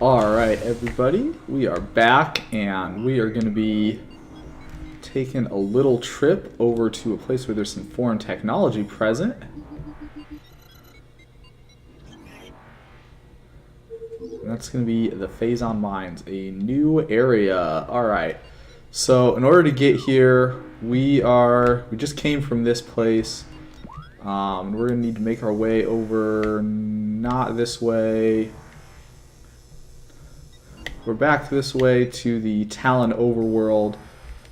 Alright everybody, we are back and we are going to be taking a little trip over to a place where there's some foreign technology present. And that's going to be the Phazon Mines, a new area. Alright, so in order to get here, we just came from this place. We're going to need to make our way over, not this way. We're back this way to the Talon overworld,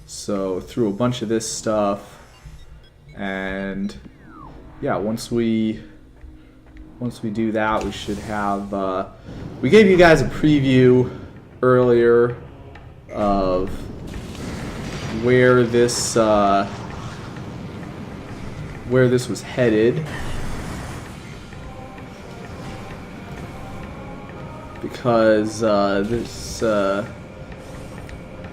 so through a bunch of this stuff, and yeah, once we do that, we should have. We gave you guys a preview earlier of where this was headed. Because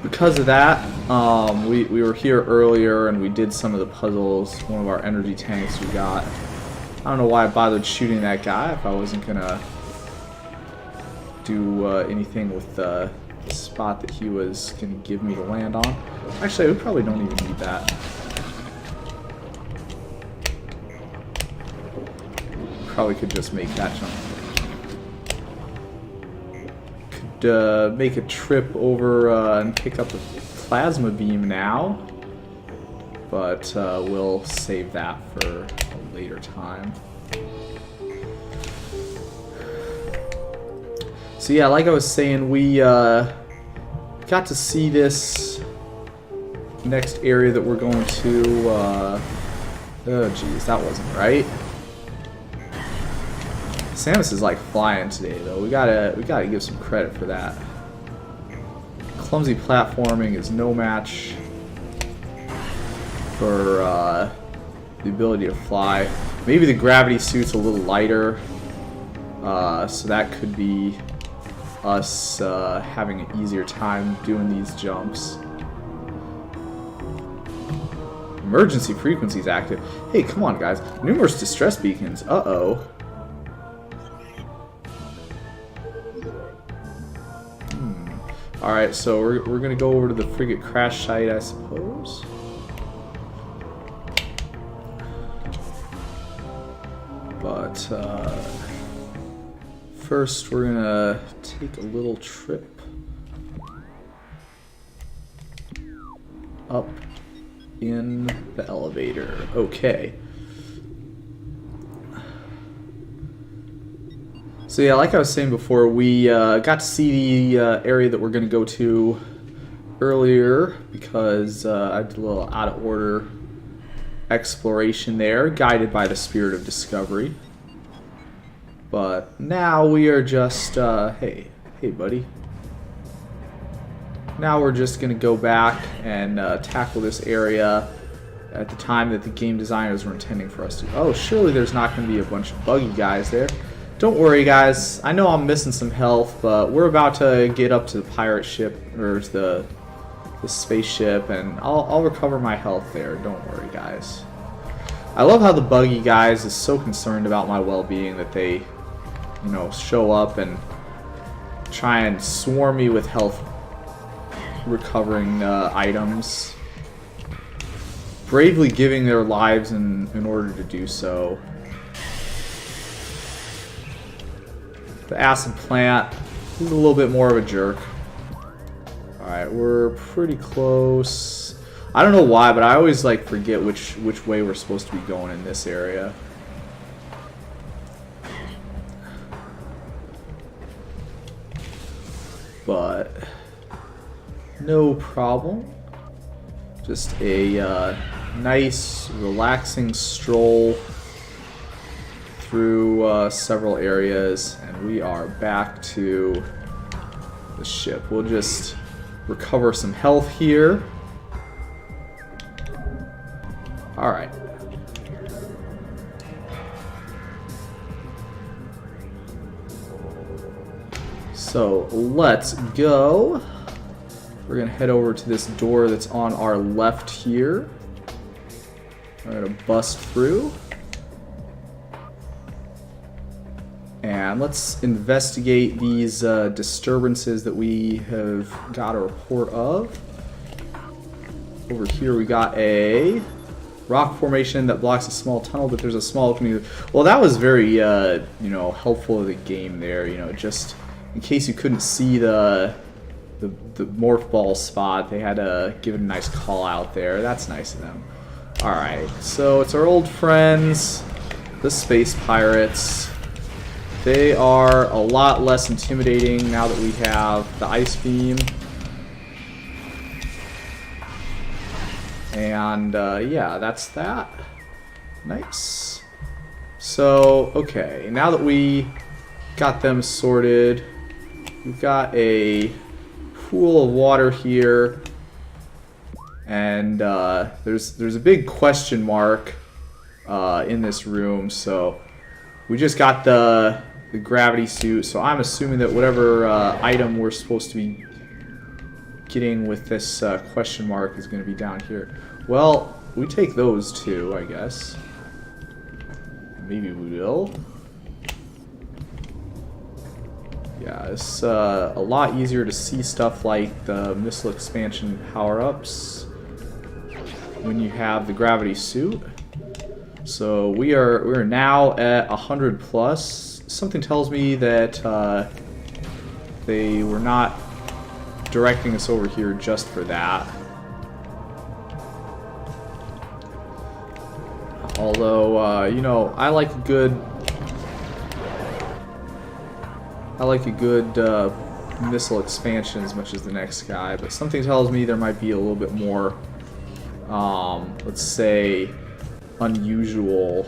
because of that, we were here earlier and we did some of the puzzles. One of our energy tanks we got. I don't know why I bothered shooting that guy if I wasn't gonna do anything with the spot that he was gonna give me to land on. Actually, we probably don't even need that. Probably could just make that jump. Make a trip over and pick up a plasma beam now, but we'll save that for a later time. So yeah, like I was saying, we got to see this next area that we're going to. Oh geez, that wasn't right. Samus is like flying today, though. We gotta give some credit for that. Clumsy platforming is no match for the ability to fly. Maybe the gravity suit's a little lighter, so that could be us having an easier time doing these jumps. Emergency frequencies active. Hey, come on, guys! Numerous distress beacons. Uh-oh. Alright, so we're gonna go over to the frigate crash site, I suppose. But first we're gonna take a little trip up in the elevator. Okay. So yeah, like I was saying before, we got to see the area that we're going to go to earlier because I did a little out of order exploration there, guided by the spirit of discovery. But now we are just, hey buddy. Now we're just going to go back and tackle this area at the time that the game designers were intending for us to. Oh, surely there's not going to be a bunch of buggy guys there. Don't worry, guys. I know I'm missing some health, but we're about to get up to the pirate ship, or the spaceship, and I'll recover my health there. Don't worry, guys. I love how the buggy guys is so concerned about my well-being that they, you know, show up and try and swarm me with health recovering items, bravely giving their lives in order to do so. The acid plant is a little bit more of a jerk. Alright, we're pretty close. I don't know why, but I always like forget which way we're supposed to be going in this area. But no problem. Just a nice, relaxing stroll through several areas, and we are back to the ship. We'll just recover some health here. Alright. So let's go. We're gonna head over to this door that's on our left here. We're gonna bust through. And let's investigate these disturbances that we have got a report of. Over here we got a rock formation that blocks a small tunnel, but there's a small opening. Well, that was very, you know, helpful to the game there. You know, just in case you couldn't see the morph ball spot, they had to give it a nice call out there. That's nice of them. All right, so it's our old friends, the space pirates. They are a lot less intimidating now that we have the ice beam. And yeah, that's that. Nice. So, okay, now that we got them sorted, we've got a pool of water here. And there's a big question mark in this room, so we just got the gravity suit, so I'm assuming that whatever item we're supposed to be getting with this question mark is going to be down here. Well, we take those too, I guess. Maybe we will. Yeah, it's a lot easier to see stuff like the missile expansion power-ups when you have the gravity suit. So we're now at 100 plus. Something tells me that they were not directing us over here just for that. Although, you know, I like a good missile expansion as much as the next guy, but something tells me there might be a little bit more, let's say, unusual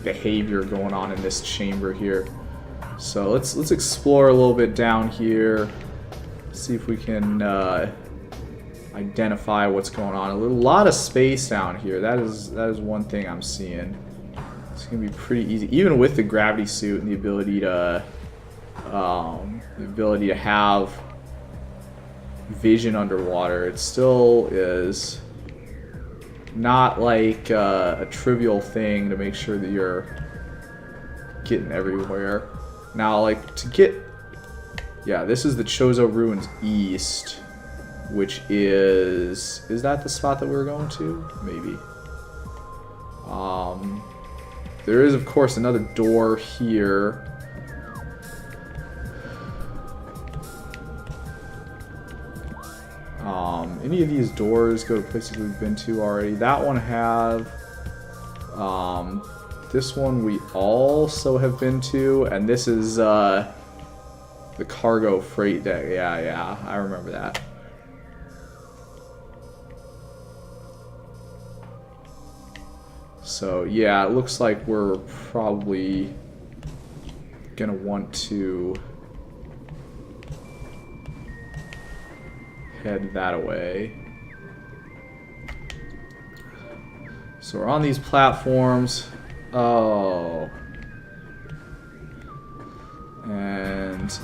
behavior going on in this chamber here. So let's explore a little bit down here, see if we can identify what's going on. A lot of space down here. That is one thing I'm seeing. It's gonna be pretty easy, even with the gravity suit and the ability to have vision underwater. It still is not like a trivial thing to make sure that you're getting everywhere. Now, like, to get... Yeah, this is the Chozo Ruins East, which is... Is that the spot that we're going to? Maybe. There is, of course, another door here. Any of these doors go to places we've been to already. That one have. This one we also have been to, and this is the cargo freight deck. Yeah, I remember that. So yeah, it looks like we're probably gonna want to head that way. So we're on these platforms. Oh. And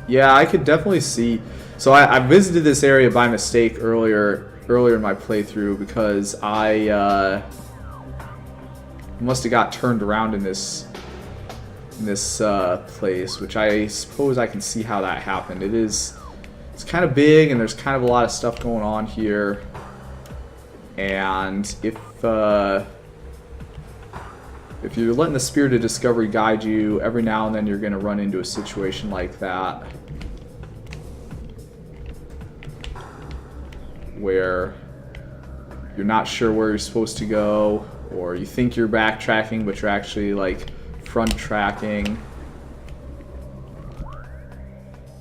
yeah, I could definitely see. So I visited this area by mistake earlier in my playthrough because I must have got turned around in this place, which I suppose I can see how that happened. It's kind of big, and there's kind of a lot of stuff going on here. And if you're letting the spirit of discovery guide you, every now and then you're going to run into a situation like that, where you're not sure where you're supposed to go, or you think you're backtracking, but you're actually like front tracking.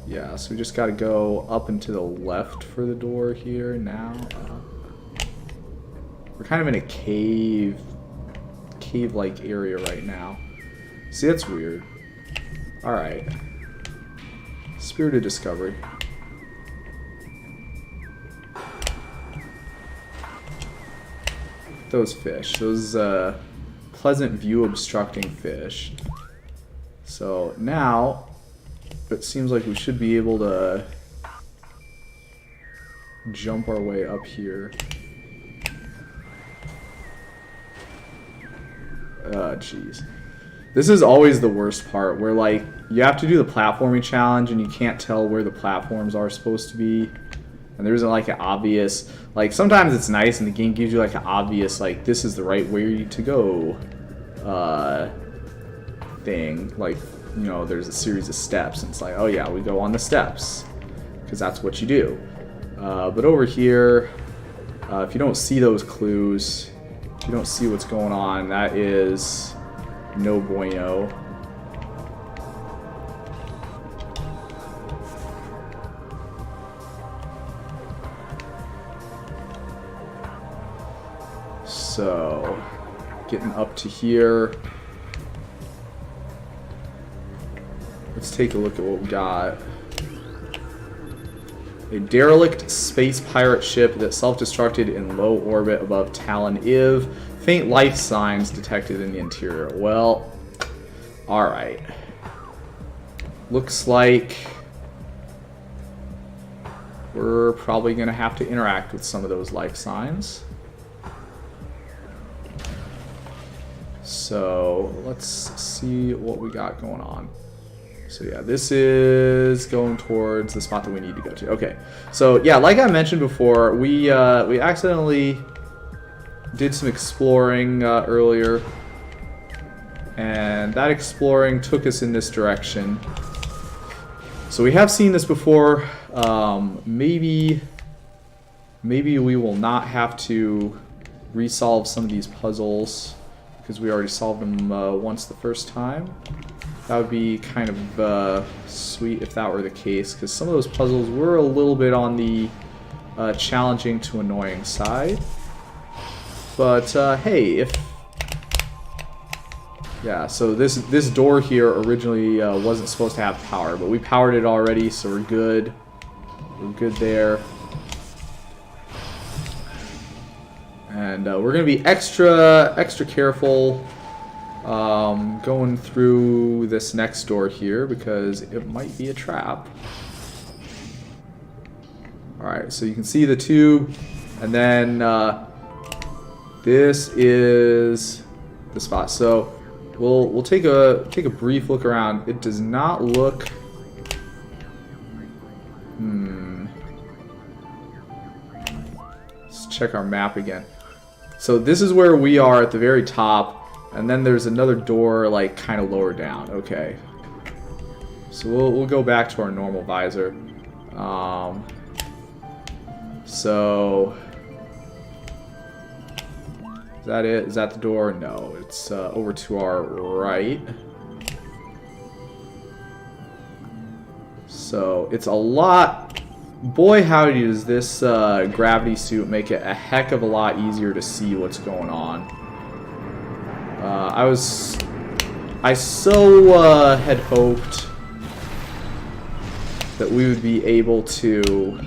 Yeah, so we just got to go up and to the left for the door here now. We're kind of in a cave-like area right now. See, that's weird. Alright. Spirit of discovery. Those fish. Those pleasant view obstructing fish. So now it seems like we should be able to jump our way up here. Jeez. This is always the worst part, where like you have to do the platforming challenge and you can't tell where the platforms are supposed to be, and there isn't like an obvious, like sometimes it's nice and the game gives you like an obvious like this is the right way to go thing, like, you know, there's a series of steps and it's like, oh yeah, we go on the steps because that's what you do. But over here, if you don't see those clues, if you don't see what's going on, that is no bueno. So, getting up to here. Let's take a look at what we got. A derelict space pirate ship that self-destructed in low orbit above Talon Iv. Faint life signs detected in the interior. Well, alright. Looks like we're probably going to have to interact with some of those life signs. So, let's see what we got going on. So yeah, this is going towards the spot that we need to go to. Okay, so yeah, like I mentioned before, we accidentally did some exploring earlier, and that exploring took us in this direction. So we have seen this before. Maybe we will not have to resolve some of these puzzles because we already solved them once the first time. That would be kind of sweet if that were the case, because some of those puzzles were a little bit on the challenging to annoying side. But hey, if... Yeah, so this door here originally wasn't supposed to have power, but we powered it already, so we're good. We're good there. And we're going to be extra careful going through this next door here because it might be a trap. Alright, so you can see the tube, and then this is the spot. So we'll take a brief look around. It does not look... Let's check our map again. So this is where we are at the very top. And then there's another door, like, kind of lower down. Okay. So we'll go back to our normal visor. So... Is that it? Is that the door? No. It's over to our right. So it's a lot... Boy, howdy, does this gravity suit make it a heck of a lot easier to see what's going on. I so had hoped that we would be able to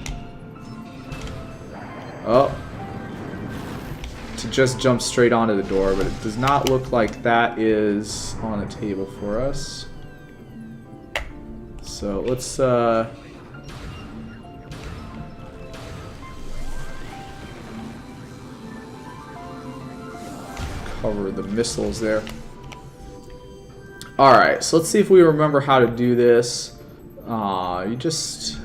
just jump straight onto the door, but it does not look like that is on the table for us. So let's cover the missiles there. Alright, so let's see if we remember how to do this. You just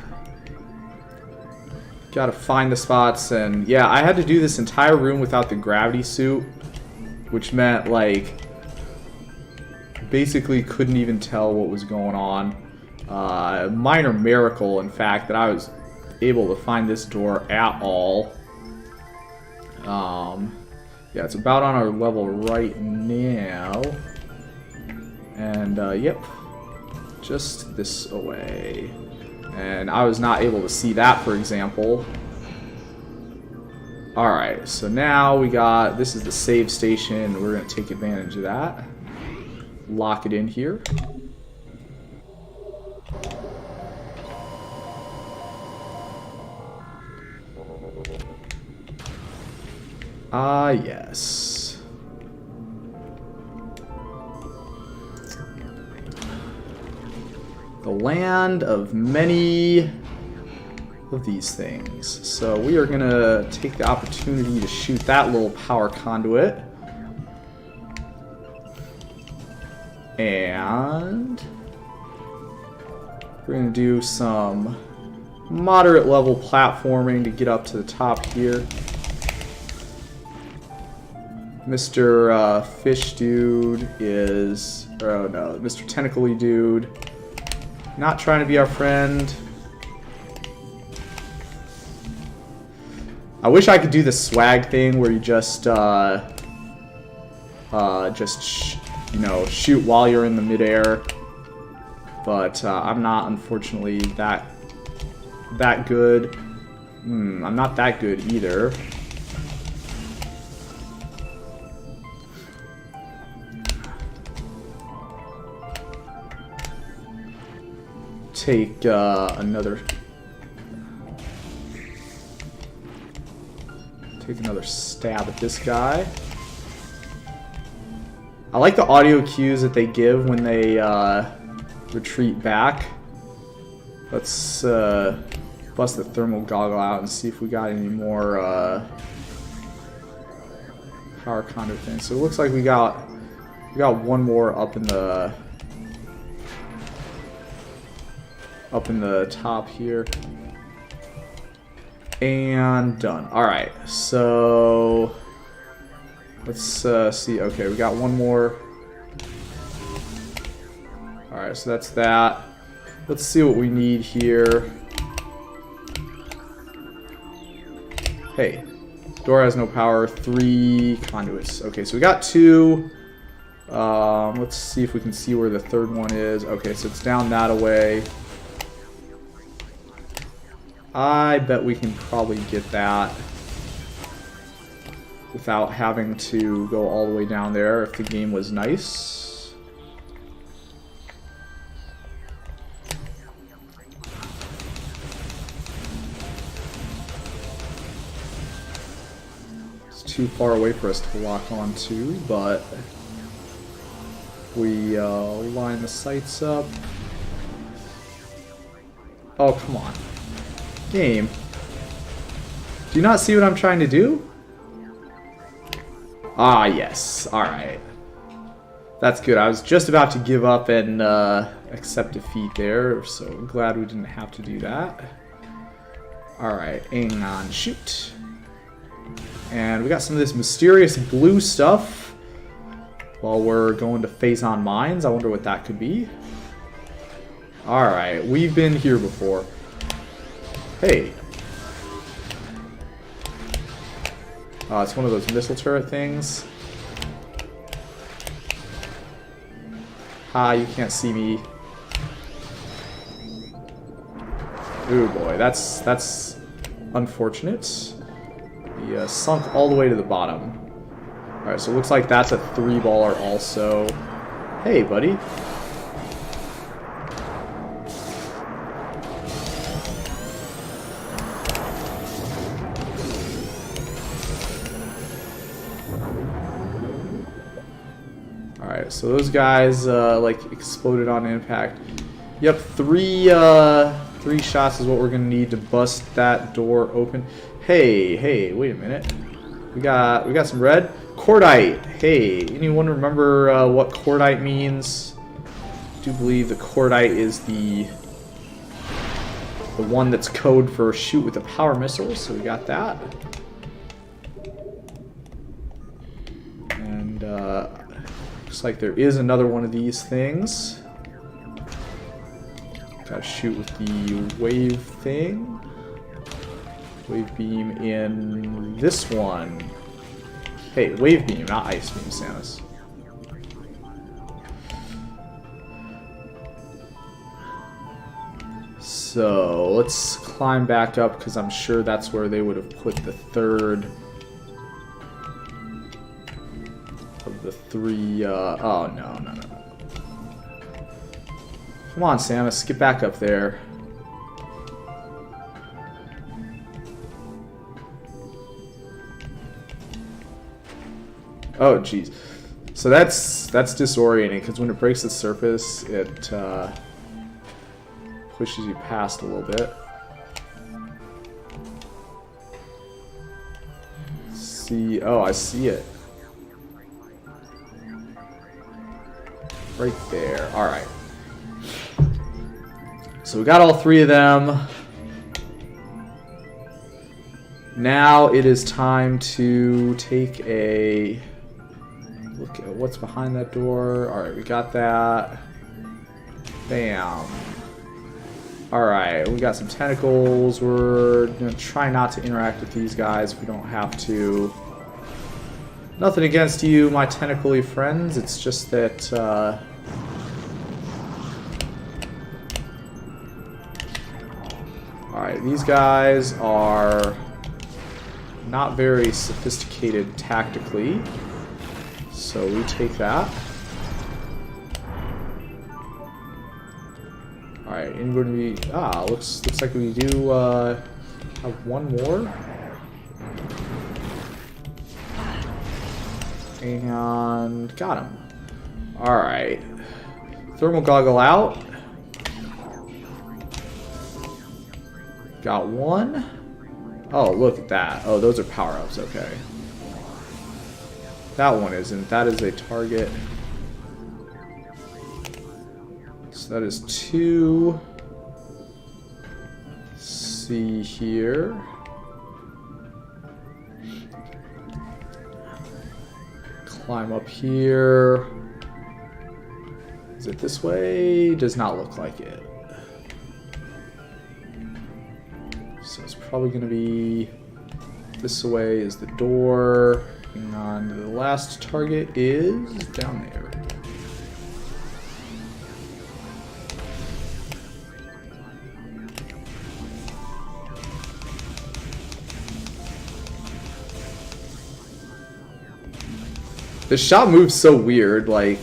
gotta find the spots, and yeah, I had to do this entire room without the gravity suit, which meant, like, basically couldn't even tell what was going on. A minor miracle, in fact, that I was able to find this door at all. Yeah, it's about on our level right now. And, yep. Just this away. And I was not able to see that, for example. Alright, so now we got... This is the save station. We're going to take advantage of that. Lock it in here. Ah, yes. The land of many of these things. So we are going to take the opportunity to shoot that little power conduit. And we're going to do some moderate level platforming to get up to the top here. Mr. Fish Dude is... Oh no, Mr. Tentacly Dude. Not trying to be our friend. I wish I could do the swag thing where you just you know, shoot while you're in the midair. But I'm not, unfortunately, that good. I'm not that good either. Take another stab at this guy. I like the audio cues that they give when they retreat back. Let's bust the thermal goggle out and see if we got any more power conduit things. So it looks like we got one more up in the top here. And done. Alright, so let's see. Okay, we got one more. Alright, so that's that. Let's see what we need here. Hey, door has no power. 3 conduits. Okay, so we got 2. Let's see if we can see where the third one is. Okay, so it's down that away. I bet we can probably get that without having to go all the way down there if the game was nice. It's too far away for us to lock onto, but we line the sights up. Oh, come on. Game. Do you not see what I'm trying to do? Ah, yes. Alright. That's good. I was just about to give up and accept defeat there, so I'm glad we didn't have to do that. Alright, hang on. Shoot. And we got some of this mysterious blue stuff while we're going to Phazon Mines. I wonder what that could be. Alright, we've been here before. Hey. It's one of those missile turret things. Ha, you can't see me. Ooh boy, that's unfortunate. He sunk all the way to the bottom. Alright, so it looks like that's a 3-baller also. Hey, buddy. Alright, so those guys like exploded on impact. Yep, three shots is what we're gonna need to bust that door open. Hey, wait a minute. We got some red cordite. Hey, anyone remember what cordite means? I do believe the cordite is the one that's code for shoot with a power missile. So we got that. And looks like there is another one of these things. Gotta shoot with the wave thing. Wave beam in this one. Hey, wave beam, not ice beam, Samus. So let's climb back up because I'm sure that's where they would have put the third of the 3. Oh no. Come on, Samus, get back up there. Oh, jeez. So that's disorienting because when it breaks the surface, it pushes you past a little bit. See, oh, I see it. right there. Alright. So we got all 3 of them. Now it is time to take a look at what's behind that door. Alright, we got that. Bam. Alright, we got some tentacles. We're going to try not to interact with these guys if we don't have to. Nothing against you, my tentacle-y friends. It's just that, Alright, these guys are not very sophisticated tactically. So we take that. Alright, and we're gonna be looks like we do have one more. And got him. Alright. Thermal goggle out. Got one. Oh, look at that. Oh, those are power-ups, okay. That one isn't. That is a target. So that is 2. Let's see here. Climb up here. Is it this way? Does not look like it. So it's probably going to be this way is the door. Hang on, the last target is down there. The shot moves so weird, like...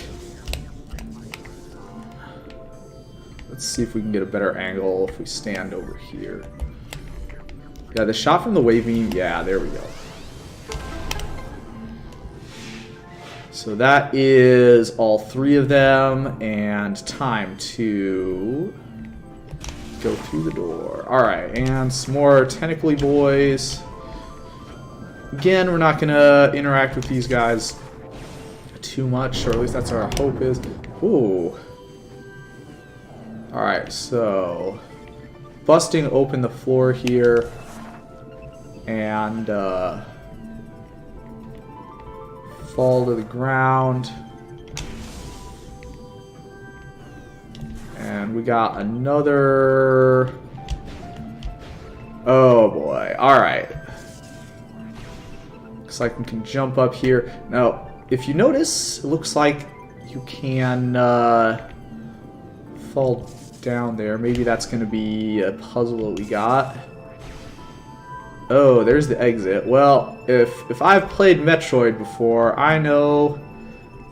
Let's see if we can get a better angle if we stand over here. Yeah, the shot from the wave beam, yeah, there we go. So that is all 3 of them, and time to go through the door. Alright, and some more tentacly boys. Again, we're not going to interact with these guys too much, or at least that's our hope is. Ooh. Alright, so busting open the floor here and fall to the ground. And we got another. Oh boy. Alright. Looks like we can jump up here. Now, if you notice, it looks like you can fall down there. Maybe that's going to be a puzzle that we got. Oh, there's the exit. Well, if I've played Metroid before, I know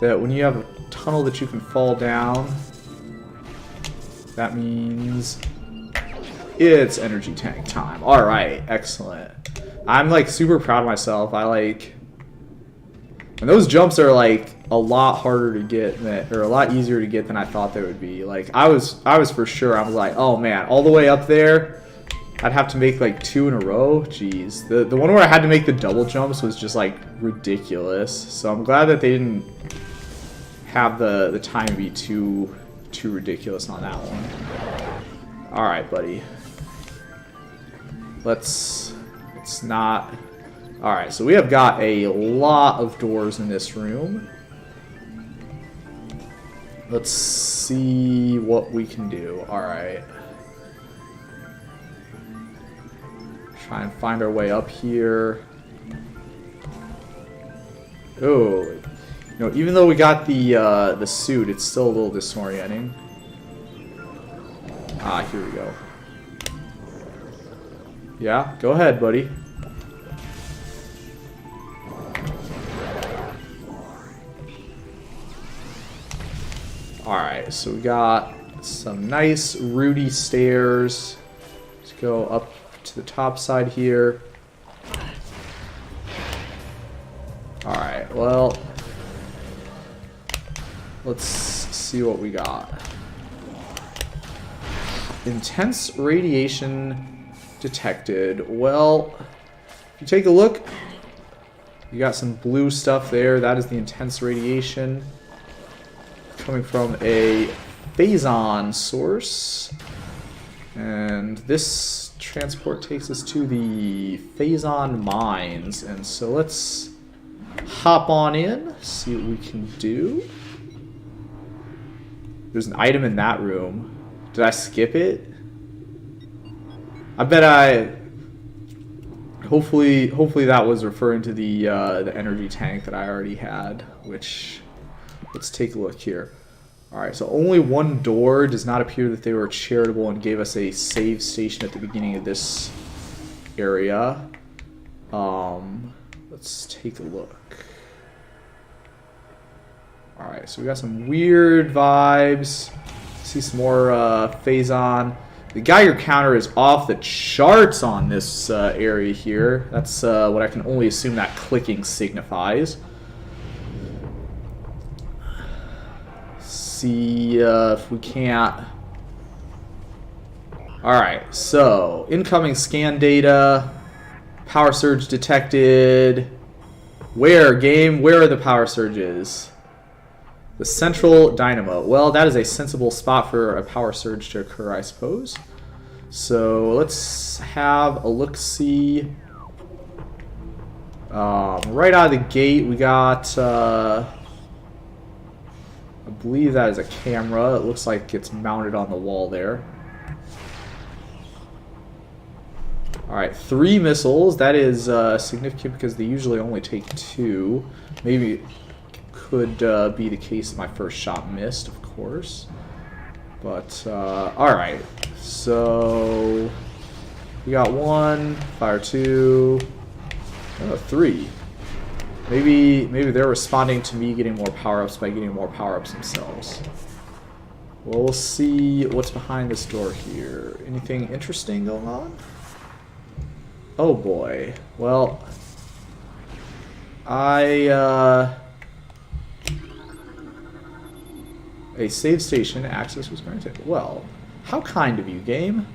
that when you have a tunnel that you can fall down, that means it's energy tank time. Alright, excellent. I'm like super proud of myself. And those jumps are like a lot harder to get or a lot easier to get than I thought they would be. Like I was for sure. I was like, oh man, all the way up there, I'd have to make like 2 in a row. Jeez, the one where I had to make the double jumps was just like ridiculous. So I'm glad that they didn't have the time be too ridiculous on that one. All right, buddy. Let's not. Alright, so we have got a lot of doors in this room. Let's see what we can do. Alright. Try and find our way up here. Oh, you know, even though we got the suit, it's still a little disorienting. Ah, here we go. Yeah, go ahead, buddy. Alright, so we got some nice rooty stairs. Let's go up to the top side here. Alright, well, let's see what we got. Intense radiation detected. Well, if you take a look, you got some blue stuff there. That is the intense radiation. coming from a Phazon source. And this transport takes us to the Phazon mines. And so let's hop on in, see what we can do. There's an item in that room. Did I skip it? I bet I... Hopefully that was referring to the energy tank that I already had, which... Let's take a look here. Alright, so only one door. Does not appear that they were charitable and gave us a save station at the beginning of this area. Let's take a look. Alright, so we got some weird vibes. See some more Phazon. The Geiger counter is off the charts on this area here. That's what I can only assume that clicking signifies. See if we can't... Alright, so incoming scan data. Power surge detected. Where, game? Where are the power surges? The central dynamo. Well, that is a sensible spot for a power surge to occur, I suppose. So let's have a look-see. Right out of the gate, we got... I believe that is a camera. It looks like it's mounted on the wall there. Alright, 3 missiles. That is significant because they usually only take 2. Maybe... could be the case my first shot missed, of course. But, alright. So, we got 1, fire 2, 3. Maybe they're responding to me getting more power-ups by getting more power-ups themselves. Well, we'll see what's behind this door here. Anything interesting going on? Oh boy. Well, a save station access was granted. Well, how kind of you, game.